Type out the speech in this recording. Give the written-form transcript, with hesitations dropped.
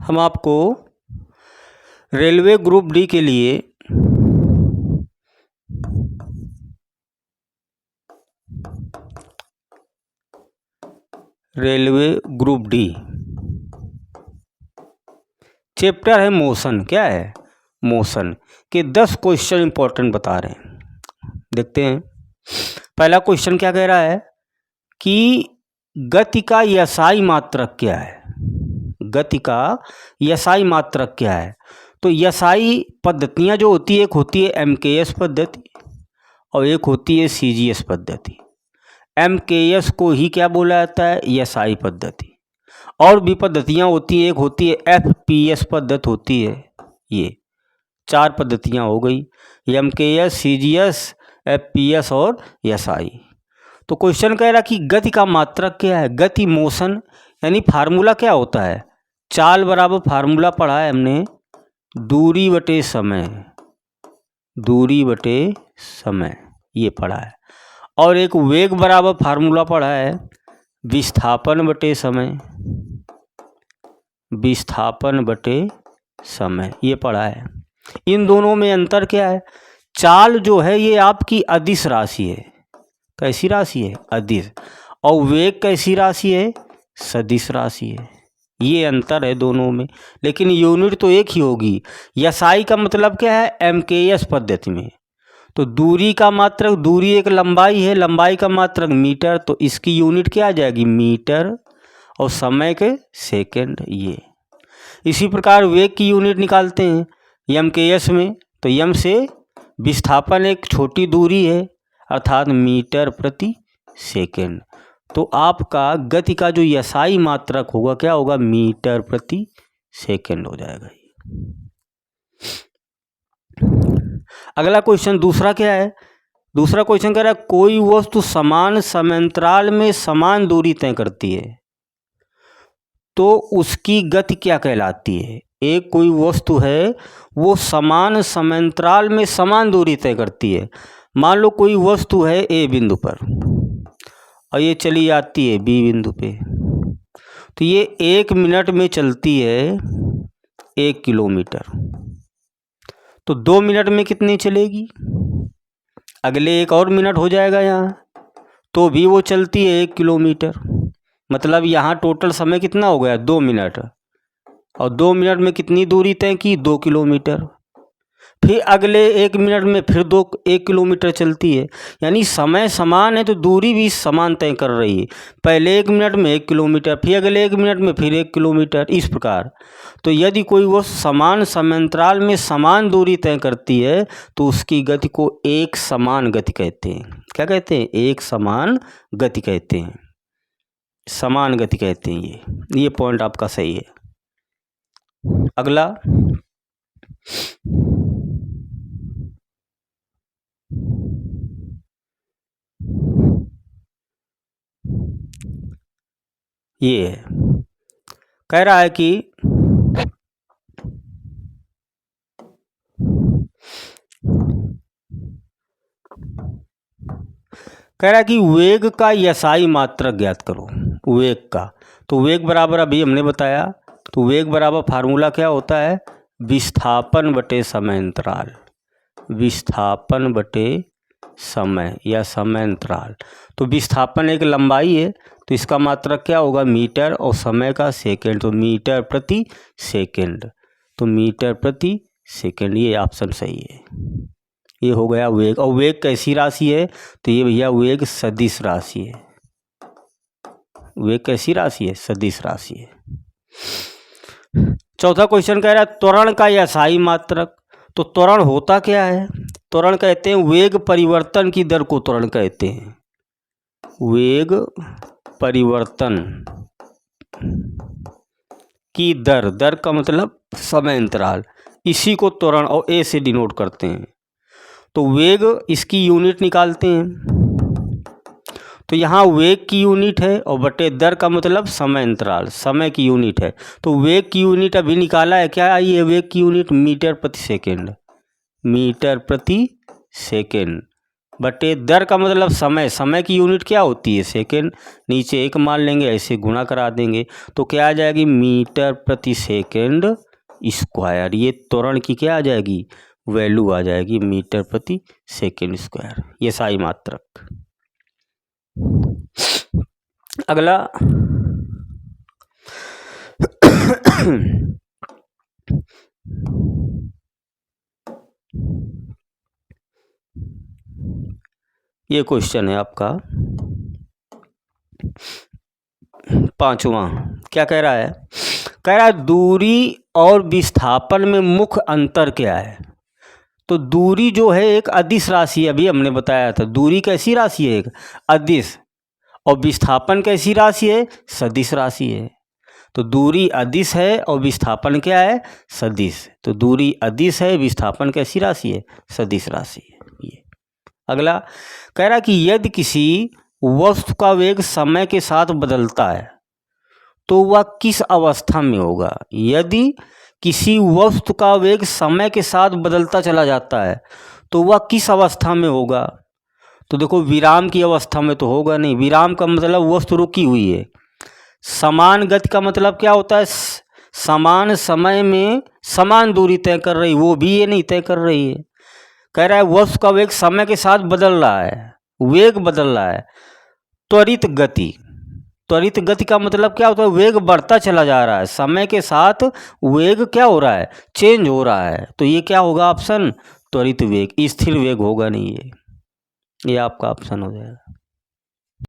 हम आपको railway group D के लिए रेलवे ग्रुप डी चैप्टर है मोशन। क्या है? मोशन के 10 क्वेश्चन इंपॉर्टेंट बता रहे हैं। देखते हैं पहला क्वेश्चन क्या कह रहा है कि गति का यसाई मात्रक क्या है। गति का यसाई मात्रक क्या है? तो यसाई पद्धतियाँ जो होती है, एक होती है एमकेएस पद्धति और एक होती है सीजीएस पद्धति। एमकेएस को ही क्या बोला जाता है? यसाई पद्धति। और भी पद्धतियाँ होती हैं, एक होती है एफपीएस पद्धति होती है। ये 4 पद्धतियाँ हो गई, एमकेएस, सीजीएस, एफपीएस और यसाई। तो क्वेश्चन कह रहा कि गति का मात्रक क्या है। गति मोशन यानी फार्मूला क्या होता है? चाल बराबर फार्मूला पढ़ा है हमने, दूरी बटे समय, दूरी बटे समय ये पढ़ा है। और एक वेग बराबर फार्मूला पढ़ा है, विस्थापन बटे समय, विस्थापन बटे समय ये पढ़ा है। इन दोनों में अंतर क्या है? चाल जो है ये आपकी अदिश राशि है। कैसी राशि है? अदिश। और वेग कैसी राशि है? सदिश राशि है। ये अंतर है दोनों में, लेकिन यूनिट तो एक ही होगी। यसाई का मतलब क्या है? एमकेएस पद्धति में तो दूरी का मात्रक, दूरी एक लंबाई है, लंबाई का मात्रक मीटर, तो इसकी यूनिट क्या आ जाएगी? मीटर। और समय के सेकंड। ये इसी प्रकार वेग की यूनिट निकालते हैं एमकेएस में, तो एम से विस्थापन एक छोटी दूरी है अर्थात मीटर प्रति सेकंड। तो आपका गति का जो यसाई मात्रक होगा क्या होगा? मीटर प्रति सेकंड हो जाएगा। अगला क्वेश्चन दूसरा क्या है? दूसरा क्वेश्चन कह रहा है कोई वस्तु समान समयांतराल में समान दूरी तय करती है तो उसकी गति क्या कहलाती है। एक कोई वस्तु है वो समान समयांतराल में समान दूरी तय करती है। मान लो कोई वस्तु है ए बिंदु पर और ये चली जाती है बी बिंदु पे, तो ये 1 मिनट में चलती है 1 किलोमीटर। तो 2 मिनट में कितनी चलेगी? अगले 1 और मिनट हो जाएगा यहाँ, तो भी वो चलती है 1 किलोमीटर। मतलब यहाँ टोटल समय कितना हो गया? 2 मिनट। और 2 मिनट में कितनी दूरी तय की? 2 किलोमीटर। फिर अगले 1 मिनट में फिर 1 किलोमीटर चलती है। यानी समय समान है तो दूरी भी समान तय कर रही है। पहले 1 मिनट में 1 किलोमीटर, फिर अगले 1 मिनट में फिर 1 किलोमीटर, इस प्रकार। तो यदि कोई वो समान समयांतराल में समान दूरी तय करती है तो उसकी गति को एक समान गति कहते हैं। क्या कहते हैं? एक समान गति कहते हैं, समान गति कहते हैं। ये पॉइंट आपका सही है। अगला ये है, कह रहा है कि वेग का यसाई मात्रक ज्ञात करो। वेग का, तो वेग बराबर अभी हमने बताया, तो वेग बराबर फार्मूला क्या होता है? विस्थापन बटे समयांतराल, विस्थापन बटे समय या समयांतराल। तो विस्थापन एक लंबाई है तो इसका मात्रक क्या होगा? मीटर। और समय का सेकंड, तो मीटर प्रति सेकंड, तो मीटर प्रति सेकंड। ये ऑप्शन सही है। ये हो गया वेग। और वेग कैसी राशि है? तो ये भैया वेग सदिश राशि है। वेग कैसी राशि है? सदिश राशि है। चौथा क्वेश्चन कह रहा है त्वरण का यसाई मात्रक। तो त्वरण होता क्या है? त्वरण कहते हैं वेग परिवर्तन की दर को त्वरण कहते हैं। वेग परिवर्तन की दर, दर का मतलब समय अंतराल, इसी को त्वरण और ए से डिनोट करते हैं। तो वेग इसकी यूनिट निकालते हैं, तो यहाँ वेग की यूनिट है और बटे दर का मतलब समय अंतराल, समय की यूनिट है। तो वेग की यूनिट अभी निकाला है, क्या आई है वेग की यूनिट? मीटर प्रति सेकेंड, मीटर प्रति सेकेंड। बटे दर का मतलब समय, समय की यूनिट क्या होती है? सेकेंड, नीचे 1 मान लेंगे, ऐसे गुणा करा देंगे तो क्या आ जाएगी? मीटर प्रति सेकेंड स्क्वायर। ये त्वरण की क्या आ जाएगी? वैल्यू आ जाएगी, मीटर प्रति सेकेंड स्क्वायर, ये साई मात्रक। अगला ये क्वेश्चन है आपका 5वां। क्या कह रहा है? कह रहा है दूरी और विस्थापन में मुख्य अंतर क्या है? तो दूरी जो है एक अदिश राशि है, अभी हमने बताया था। दूरी कैसी राशि है? एक अदिश। और विस्थापन कैसी राशि है? सदिश राशि है। तो दूरी अदिश है और विस्थापन क्या है? सदिश। तो दूरी अदिश है, विस्थापन कैसी राशि है? सदिश राशि है। ये अगला कह रहा कि यदि किसी वस्तु का वेग समय के साथ बदलता है तो वह किस अवस्था में होगा? यदि किसी वस्तु का वेग समय के साथ बदलता चला जाता है तो वह किस अवस्था में होगा? तो देखो, विराम की अवस्था में तो होगा नहीं। विराम का मतलब वस्तु रुकी हुई है। समान गति का मतलब क्या होता है? समान समय में समान दूरी तय कर रही, वो भी ये नहीं तय कर रही है। कह रहा है वस्तु का वेग समय के साथ बदल रहा है, वेग बदल रहा है। त्वरित गति, त्वरित गति का मतलब क्या होता है? वेग बढ़ता चला जा रहा है, समय के साथ वेग क्या हो रहा है? चेंज हो रहा है। तो ये क्या होगा? ऑप्शन त्वरित वेग। स्थिर वेग होगा नहीं ये आपका ऑप्शन हो जाएगा।